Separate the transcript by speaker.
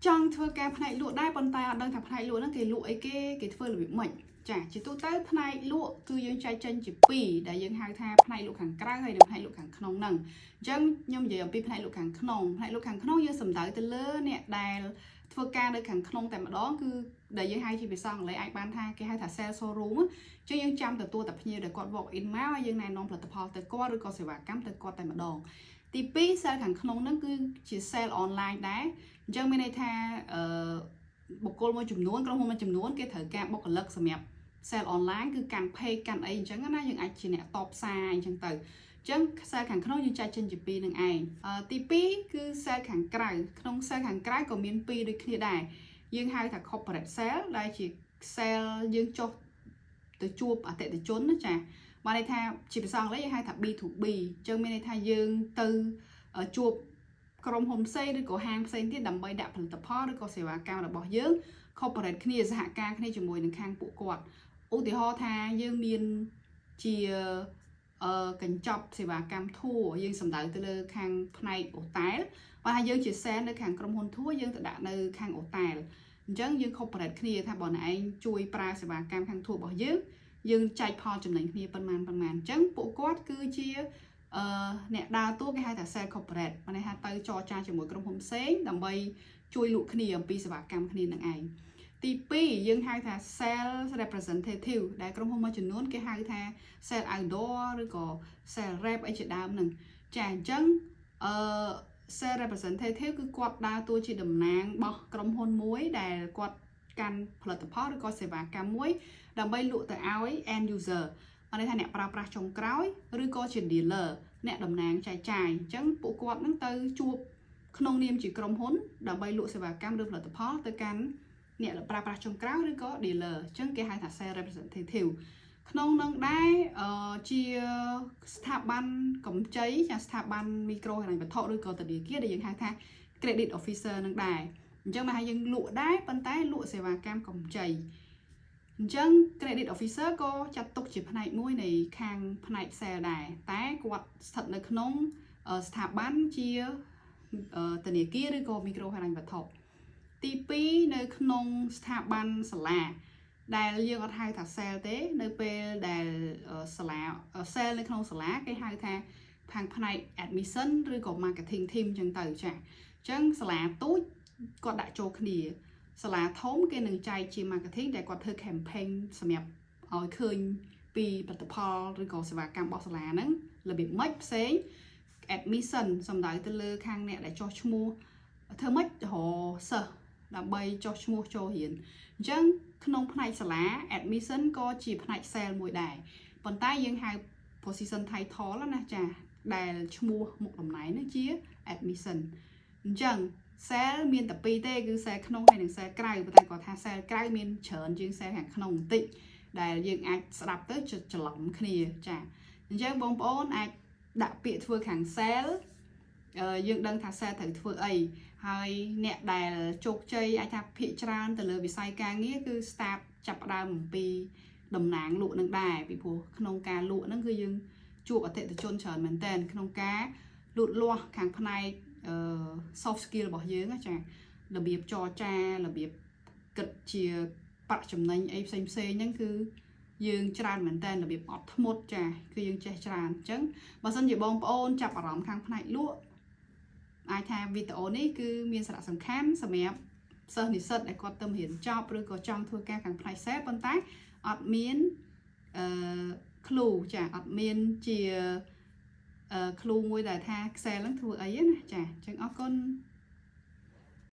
Speaker 1: trong thưa caផ្នែកលក់ដែរប៉ុន្តែអត់ដឹងថាផ្នែកលក់ហ្នឹងគេលក់អីគេធ្វើរបៀបម៉េចចាជាទូទៅផ្នែកលក់គឺយើងចែកចេញជា2ដែលយើងហៅថាផ្នែកលក់ខាងក្រៅហើយនិងផ្នែកលក់ខាងក្នុងហ្នឹងអញ្ចឹងខ្ញុំនិយាយអំពីផ្នែកលក់ខាងក្នុងយើងសំដៅទៅលើអ្នកដែលធ្វើការនៅខាងក្នុងតែម្ដងគឺដែលយើងហៅជាភាសាអង់គ្លេសអាចបានថាគេហៅថា sales showroom អញ្ចឹងយើងចាំទទួលតែភ្ញៀវដែលគាត់ walk in មកហើយយើងណែនាំផលិតផលទៅគាត់ឬក៏សេវាកម្មទៅគាត់តែម្ដងទី2 sale ខាងក្នុងហ្នឹងគឺជា sale online ដែរអញ្ចឹងមានន័យថាបុគ្គលមួយចំនួនក្រុមហ៊ុនមួយចំនួនគេត្រូវការបុគ្គលិកសម្រាប់ sale online គឺកាន់ page កាន់អីអញ្ចឹងណាយើងអាចជាអ្នកតបផ្សាយអញ្ចឹងទៅអញ្ចឹង sale ខាងក្នុងយើងចែកចេញជា2នឹងឯងទី2គឺ sale ខាងក្រៅក្នុង sale ខាងក្រៅក៏មាន2ដូចគ្នាដែរយើងហៅថា corporate sale ដែលជា sale យើងចុះទៅជួបអតិថិជនណាចាបានន័យថាជាភាសាអង់គ្លេសយើងហៅថា B2B អញ្ចឹងមានន័យថាយើងទៅជួបក្រុមហ៊ុនផ្សេងឬក៏ហាងផ្សេងទៀតដើម្បីដាក់ផលិតផលឬក៏សេវាកម្មរបស់យើង corporate គ្នាសហការគ្នាជាមួយនឹងខាងពួកគាត់ឧទាហរណ៍ថាយើងមានជាកញ្ចប់សេវាកម្មធួយើងសម្ដៅទៅលើខាងផ្នែកអូតែលបើថាយើងជា sale នៅខាងក្រុមហ៊ុនធួយើងទៅដាក់នៅខាងអូតែលអញ្ចឹងយើង corporate គ្នាថាបើអ្នកឯងជួយប្រើសេវាកម្មខាងធួរបស់យើងចែកផលចំណេញគ្នាប៉ុន្មានអញ្ចឹងពួកគាត់គឺជាអ្នកដើរតួគេហៅថា sales corporate បានន័យថាទៅចរចាជាមួយក្រុមហ៊ុនផ្សេងដើម្បីជួយលក់គ្នាអំពីសេវាកម្មគ្នានឹងឯងទី2យើងហៅថា sales representative ដែលក្រុមហ៊ុនមួយចំនួនគេហៅថា sales outdoor ឬក៏ sales rep អីជាដើមហ្នឹងចាអញ្ចឹងsales representative គឺគាត់ដើរតួជាតំណាងរបស់ក្រុមហ៊ុនមួយដែលគាត់កាន់ផលិតផលឬក៏សេវាកម្មមួយដើម្បីលក់ទៅឲ្យ end user បានន័យថាអ្នកប្រើប្រាស់ចុងក្រោយឬក៏ជា dealer អ្នកតំណាងចែកចាយអញ្ចឹងពួកគាត់នឹងទៅជួបក្នុងនាមជាក្រុមហ៊ុនដើម្បីលក់សេវាកម្មឬផលិតផលទៅកាន់អ្នកប្រើប្រាស់ចុងក្រោយឬក៏ dealer អញ្ចឹងគេហៅថា sales representative ក្នុងនឹងដែរជាស្ថាប័នកម្ចីស្ថាប័នមីក្រូហិរញ្ញវត្ថុឬក៏ធនាគារដែលយើងហៅថា credit officer នឹងដែរអញ្ចឹងមកឲ្យយើងលក់ដែរប៉ុន្តែលក់សេវាកម្មកម្ចីអញ្ចឹង credit officer ក៏ចាត់ទុកជាផ្នែកមួយនៃខាងផ្នែក sale ដែរតែគាត់ស្ថិតនៅក្នុងស្ថាប័នជាធនាគារឬក៏មីក្រូហិរញ្ញវត្ថុទី2នៅក្នុងស្ថាប័នសាលាដែលយើងអត់ហៅថា sale ទេនៅពេលដែលសាលា sale នៅក្នុងសាលាគេហៅថាខាងផ្នែក admission ឬក៏ marketing team អញ្ចឹងទៅចាអញ្ចឹងសាលាទូចគាត់ដាក់ចូលគ្នាសាលាធំគេនឹងចែកជា marketing ដែលគាត់ធ្វើ campaign សម្រាប់ឲ្យឃើញពីផលិតផលឬក៏សេវាកម្មរបស់សាលាហ្នឹងរបៀបម៉េចផ្សេង admission សំដៅទៅលើខាងអ្នកដែលចុះឈ្មោះធ្វើម៉េចរសិស្សដើម្បីចុះឈ្មោះចូលរៀនអញ្ចឹងក្នុងផ្នែកសាលា admission ក៏ជាផ្នែក sale មួយដែរប៉ុន្តែយើងហៅ position title ណាចាដែលឈ្មោះមុខតំណែងហ្នឹងជា admission អញ្ចឹង sale មានតែ2ទេគឺ sale ក្នុងហើយនិង sale ក្រៅប៉ុន្តែគាត់ថា sale ក្រៅមានច្រើនជាង sale ខាងក្នុងបន្តិចដែលយើងអាចស្ដាប់ទៅច្រឡំគ្នាចាអញ្ចឹងបងប្អូនអាចដាក់ពាក្យធ្វើខាង sale យើងដឹងថា sale ត្រូវធ្វើអីហើយអ្នកដែលជោគជ័យអាចថាភាគច្រើនទៅលើវិស័យការងារគឺ start ចាប់ផ្ដើមអំពីតំណាងលក់នឹងដែរពីព្រោះក្នុងការលក់ហ្នឹងគឺយើងជួបអតិថិជនច្រើនមែនតើក្នុងការលូតលាស់ខាងផ្នែកsoft skill របស់យើងណាចារបៀបចរចារបៀបគិតជាប្រាក់ចំណេញអីផ្សេងហ្នឹងគឺយើងច្រើនមែនតើរបៀបអត់ធ្មត់ចាគឺយើងចេះច្រើនអញ្ចឹងបើសិនជាបងប្អូនចាប់អារម្មណ៍ខាងផ្នែកលក់អាចថាវីដេអូនេះគឺមានសារៈសំខាន់សម្រាប់សិស្សនិស្សិតដែលគាត់ទៅរៀនចប់ឬក៏ចង់ធ្វើការខាងផ្នែក sale ប៉ុន្តែអត់មានclue ចាអត់មានជាclue មួយដែលថា sale ហ្នឹងធ្វើអីណាចាអញ្ចឹងអរគុណ